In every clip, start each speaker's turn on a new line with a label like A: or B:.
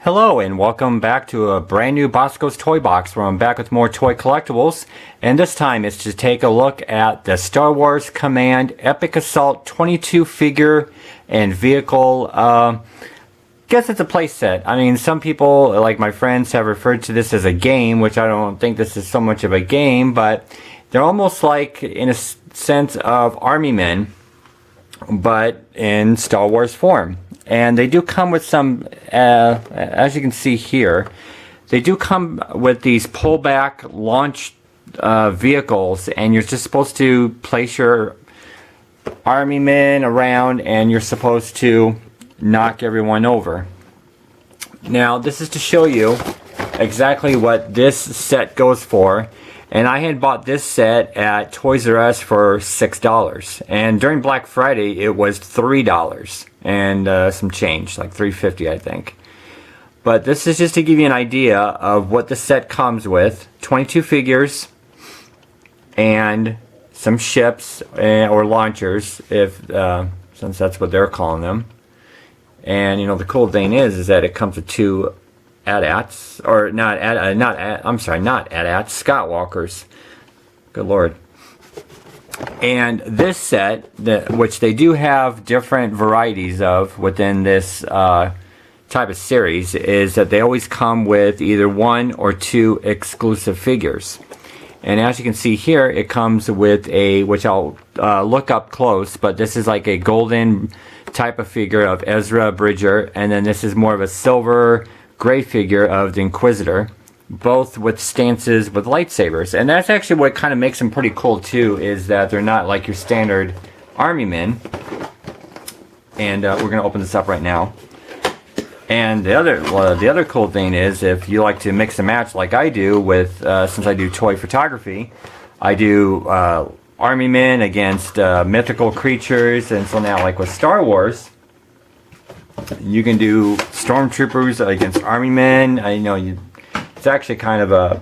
A: Hello and welcome back to a brand new Bosko's Toy Box, where I'm back with more toy collectibles, and this time it's to take a look at the Star Wars Command Epic Assault 22 figure and vehicle. Guess it's a play set. I mean, some people, like my friends, have referred to this as a game, which I don't think this is so much of a game, but they're almost like, in a sense, of army men, but in Star Wars form. And they do come with some, as you can see here, they do come with these pullback launch vehicles, and you're just supposed to place your army men around and you're supposed to knock everyone over. Now, this is to show you exactly what this set goes for. And I had bought this set at Toys R Us for $6, and during Black Friday it was $3 and some change, like $3.50 I think. But this is just to give you an idea of what the set comes with: 22 figures and some ships or launchers, if since that's what they're calling them. And you know, the cool thing is that it comes with two AT-ATs, or not AT-ATs, Scott Walkers. Good Lord. And this set, which they do have different varieties of within this type of series, is that they always come with either one or two exclusive figures. And as you can see here, it comes with a, which I'll look up close, but this is like a golden type of figure of Ezra Bridger, and then this is more of a silver gray figure of the Inquisitor, both with stances with lightsabers. And that's actually what kind of makes them pretty cool too, is that they're not like your standard army men. And we're going to open this up right now. And the other cool thing is, if you like to mix and match like I do with, since I do toy photography, I do army men against mythical creatures, and so now like with Star Wars, you can do stormtroopers against army men. I know it's actually kind of a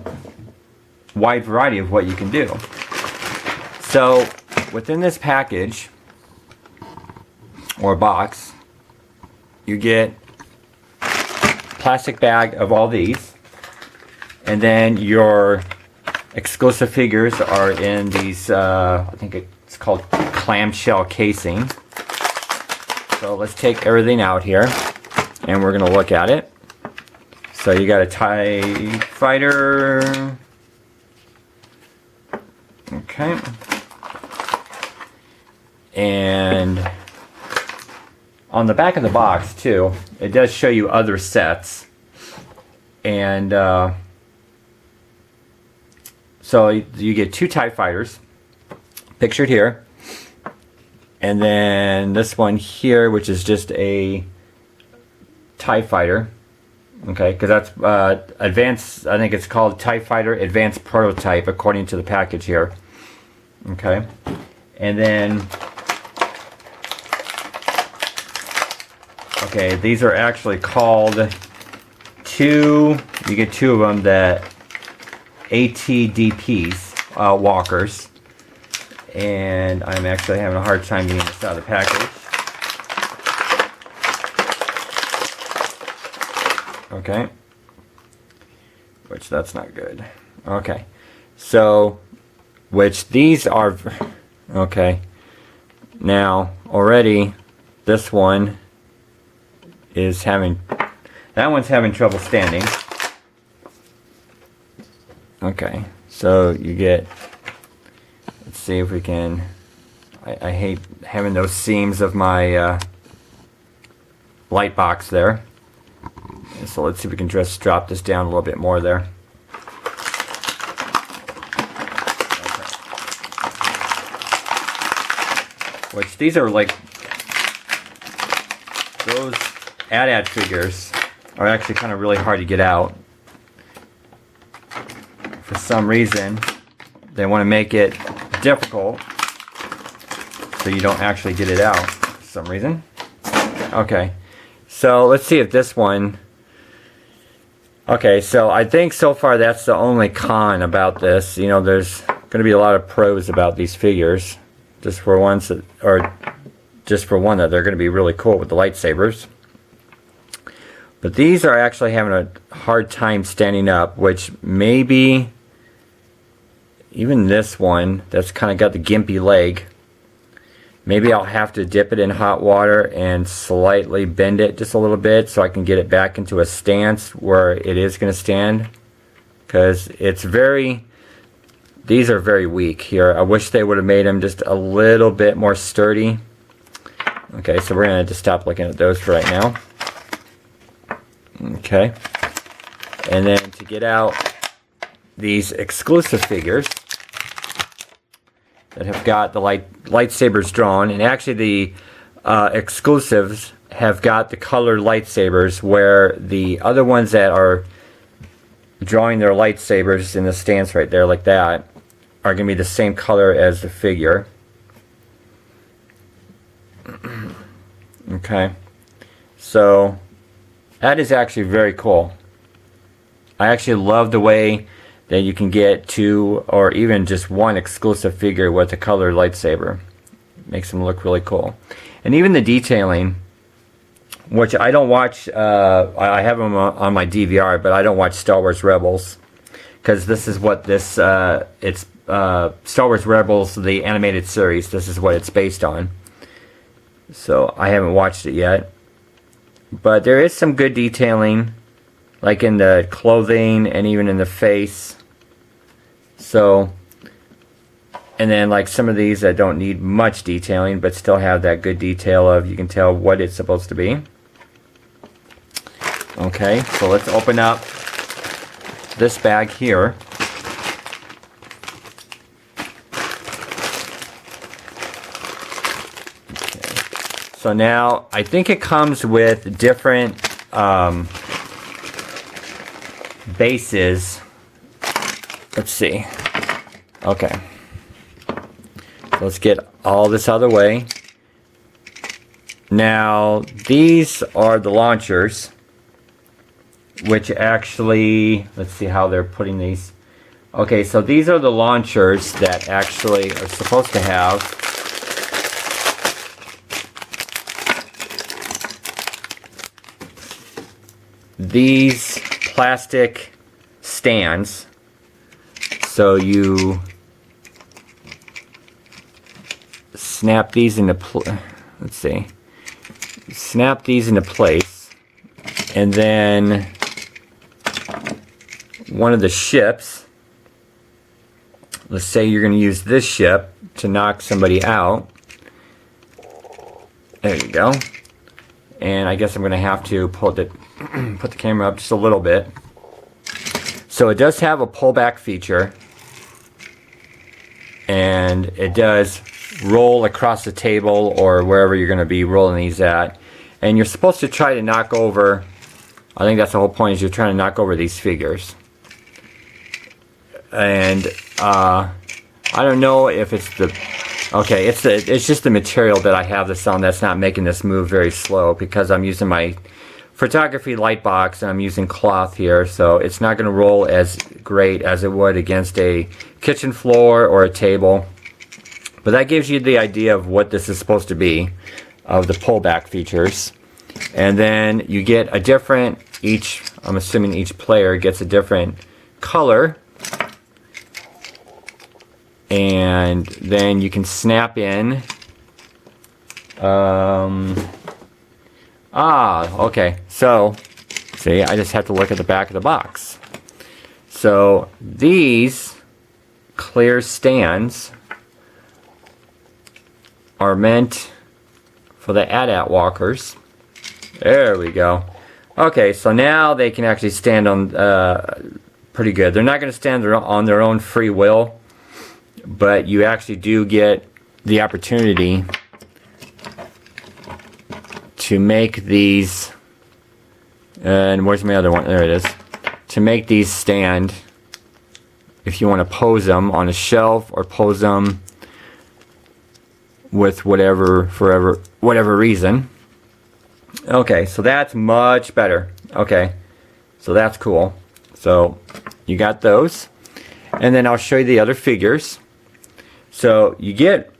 A: wide variety of what you can do. So within this package or box, you get a plastic bag of all these, and then your exclusive figures are in these, I think it's called clamshell casing. So let's take everything out here, and we're going to look at it. So you got a TIE fighter. Okay. And on the back of the box too, it does show you other sets. And so you get two TIE fighters pictured here. And then this one here, which is just a TIE fighter. Okay, because that's advanced, I think it's called TIE Fighter Advanced Prototype according to the package here. Okay, and then, okay, these are actually called you get two of them, the ATDPs, walkers. And I'm actually having a hard time getting this out of the package. Okay. Which, that's not good. Okay. So, which these are, okay. Now, already, this one is having, that one's having trouble standing. Okay. So, you get, let's see if we can, I hate having those seams of my light box there. So let's see if we can just drop this down a little bit more there. Okay. Which, these are like, those AT-AT figures are actually kind of really hard to get out. For some reason, they want to make it difficult so you don't actually get it out for some reason. Okay, so let's see if this one, okay, so I think so far that's the only con about this. You know, there's going to be a lot of pros about these figures, just for ones that, or just for one, that they're going to be really cool with the lightsabers. But these are actually having a hard time standing up, which maybe even this one that's kind of got the gimpy leg, maybe I'll have to dip it in hot water and slightly bend it just a little bit so I can get it back into a stance where it is going to stand, because it's very, these are very weak here. I wish they would have made them just a little bit more sturdy. Okay, so we're going to just stop looking at those for right now. Okay, and then to get out these exclusive figures that have got the lightsabers drawn, and actually the exclusives have got the colored lightsabers, where the other ones that are drawing their lightsabers in the stance right there like that are going to be the same color as the figure. Okay, so that is actually very cool. I actually love the way that you can get two or even just one exclusive figure with a colored lightsaber. Makes them look really cool. And even the detailing, which I don't watch, I have them on my DVR, but I don't watch Star Wars Rebels, because this is what this, it's Star Wars Rebels, the animated series. This is what it's based on. So I haven't watched it yet. But there is some good detailing, like in the clothing and even in the face. So, and then like some of these that don't need much detailing but still have that good detail of, you can tell what it's supposed to be. Okay, so let's open up this bag here. So now, I think it comes with different bases. Let's see. Okay. Let's get all this out of the way. Now, these are the launchers, which actually, let's see how they're putting these. Okay, so these are the launchers that actually are supposed to have these plastic stands. So you snap these into let's see, snap these into place, and then one of the ships, let's say you're going to use this ship to knock somebody out. There you go. And I guess I'm going to have to put the camera up just a little bit. So it does have a pullback feature, and it does roll across the table or wherever you're going to be rolling these at. And you're supposed to try to knock over, I think that's the whole point, is you're trying to knock over these figures. And I don't know if it's the, okay, it's just the material that I have this on that's not making this move very slow, because I'm using my photography light box and I'm using cloth here, so it's not going to roll as great as it would against a kitchen floor or a table. But that gives you the idea of what this is supposed to be, of the pullback features. And then you get a different, I'm assuming each player gets a different color. And then you can snap in. Okay. So, see, I just have to look at the back of the box. So, these clear stands are meant for the AT-AT walkers. There we go. Okay, so now they can actually stand on pretty good. They're not going to stand on their own free will, but you actually do get the opportunity to make these, and where's my other one? There it is. To make these stand, if you want to pose them on a shelf or pose them with whatever reason. Okay, so that's much better. Okay, so that's cool. So you got those, and then I'll show you the other figures. So you get,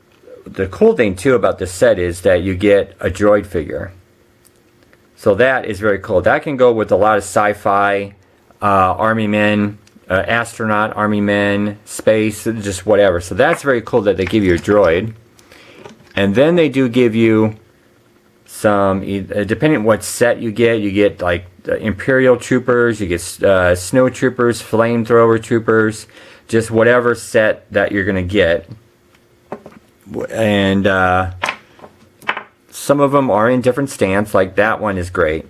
A: the cool thing too about this set is that you get a droid figure. So that is very cool. That can go with a lot of sci-fi, army men, astronaut, army men, space, just whatever. So that's very cool that they give you a droid. And then they do give you some, depending on what set you get like Imperial troopers, you get snow troopers, flamethrower troopers, just whatever set that you're going to get. And some of them are in different stance, like that one is great.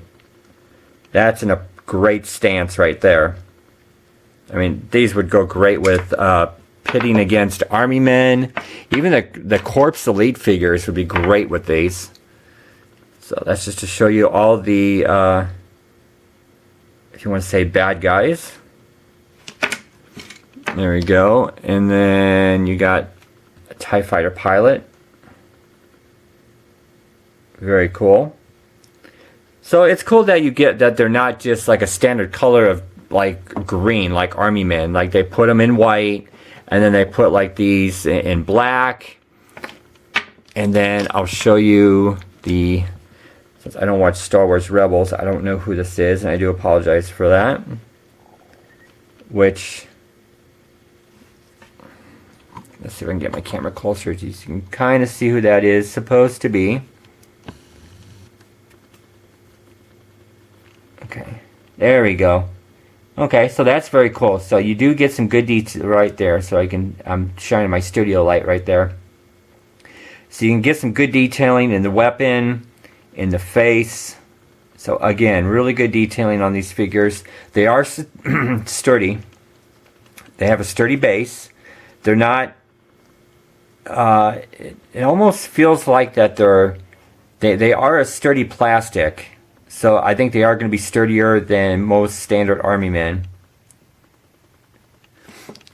A: That's in a great stance right there. I mean, these would go great with pitting against army men. Even the Corpse Elite figures would be great with these. So that's just to show you all the, if you want to say, bad guys. There we go. And then you got a TIE Fighter pilot. Very cool. So it's cool that you get that they're not just like a standard color of like green, like army men. Like they put them in white, and then they put like these in black. And then I'll show you the, since I don't watch Star Wars Rebels, I don't know who this is, and I do apologize for that. Which, let's see if I can get my camera closer. You can kind of see who that is supposed to be. Okay, there we go. Okay, so that's very cool. So you do get some good detail right there. So I'm shining my studio light right there. So you can get some good detailing in the weapon, in the face. So again, really good detailing on these figures. They are sturdy. They have a sturdy base. They're not, it almost feels like that they are a sturdy plastic. So I think they are going to be sturdier than most standard army men.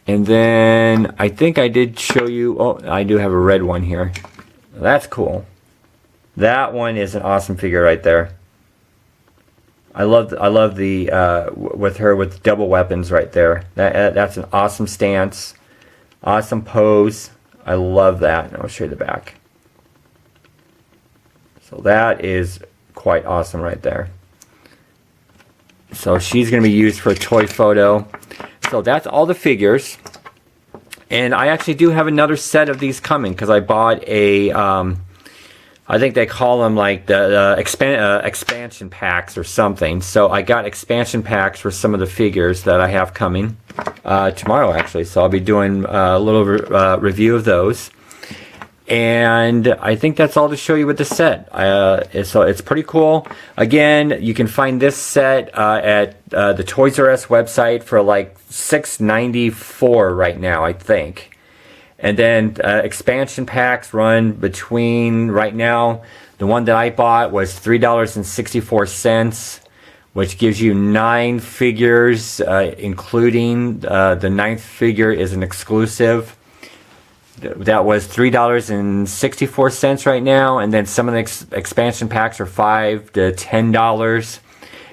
A: And then I think I did show you, oh, I do have a red one here. That's cool. That one is an awesome figure right there. I love the with her with double weapons right there. That's an awesome stance, awesome pose. I love that. And I'll show you the back. So that is quite awesome right there. So she's going to be used for a toy photo. So that's all the figures. And I actually do have another set of these coming because I bought a, I think they call them like the expansion packs or something. So I got expansion packs for some of the figures that I have coming tomorrow actually. So I'll be doing a little review of those. And I think that's all to show you with the set. So it's pretty cool. Again, you can find this set at the Toys R Us website for like $6.94 right now, I think. And then expansion packs run between, right now, the one that I bought was $3.64, which gives you 9 figures, including the 9th figure is an exclusive. That was $3.64 right now, and then some of the expansion packs are $5 to $10,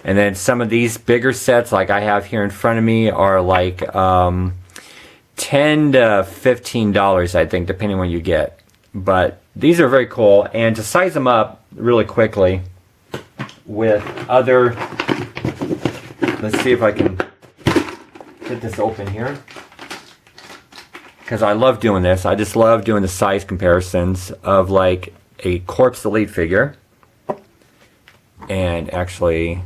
A: and then some of these bigger sets, like I have here in front of me, are like $10 to $15, I think, depending on what you get. But these are very cool, and to size them up really quickly with other, let's see if I can get this open here. Because I love doing this. I just love doing the size comparisons of like a Corpse Elite figure. And actually,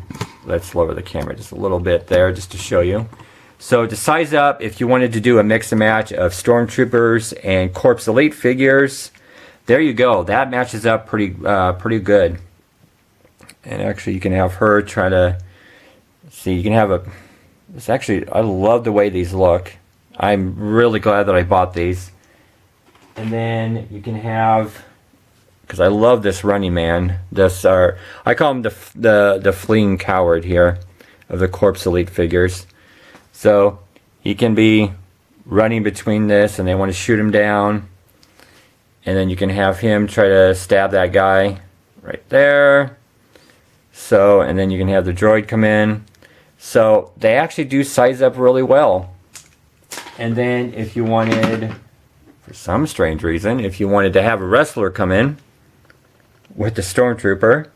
A: let's lower the camera just a little bit there just to show you. So to size up, if you wanted to do a mix and match of Stormtroopers and Corpse Elite figures, there you go. That matches up pretty good. And actually, you can have her try to see. You can have a. It's actually, I love the way these look. I'm really glad that I bought these. And then you can have, because I love this running man. This I call him the fleeing coward here of the Corpse Elite figures. So he can be running between this, and they want to shoot him down. And then you can have him try to stab that guy right there. So, and then you can have the droid come in. So they actually do size up really well. And then if you wanted, for some strange reason, if you wanted to have a wrestler come in with the Stormtrooper,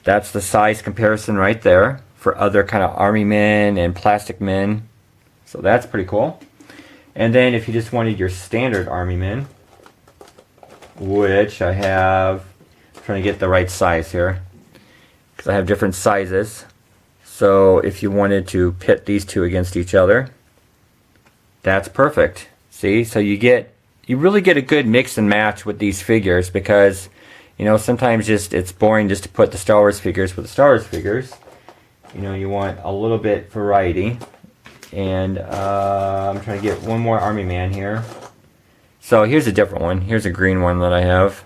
A: That's the size comparison right there for other kind of army men and plastic men. So that's pretty cool. And then if you just wanted your standard army men, which I have, I'm trying to get the right size here, because I have different sizes. So if you wanted to pit these two against each other, that's perfect. See, so you really get a good mix and match with these figures, because you know, sometimes it's boring just to put the Star Wars figures with the Star Wars figures. You know, you want a little bit variety. And I'm trying to get one more army man here. So here's a different one. Here's a green one that I have.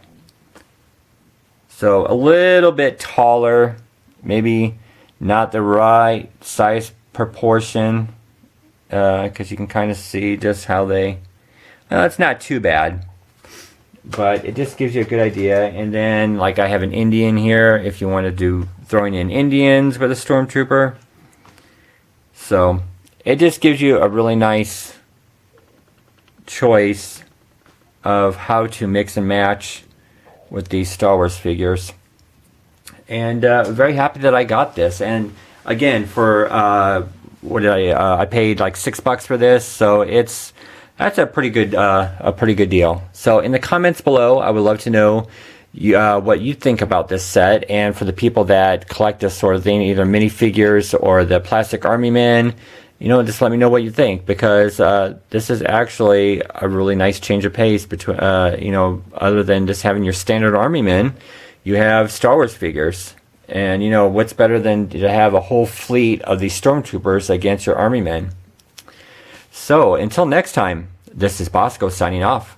A: So a little bit taller, maybe not the right size proportion, because you can kind of see just how they, it's not too bad, but it just gives you a good idea. And then like I have an Indian here if you want to do throwing in Indians with a stormtrooper. So it just gives you a really nice choice of how to mix and match with these Star Wars figures. And very happy that I got this. And again, for what did I paid like $6 for this, so that's a pretty good deal. So in the comments below, I would love to know what you think about this set. And for the people that collect this sort of thing, either minifigures or the plastic army men, you know, just let me know what you think, because this is actually a really nice change of pace between, you know, other than just having your standard army men, you have Star Wars figures. And, you know, what's better than to have a whole fleet of these stormtroopers against your army men? So, until next time, this is Bosko signing off.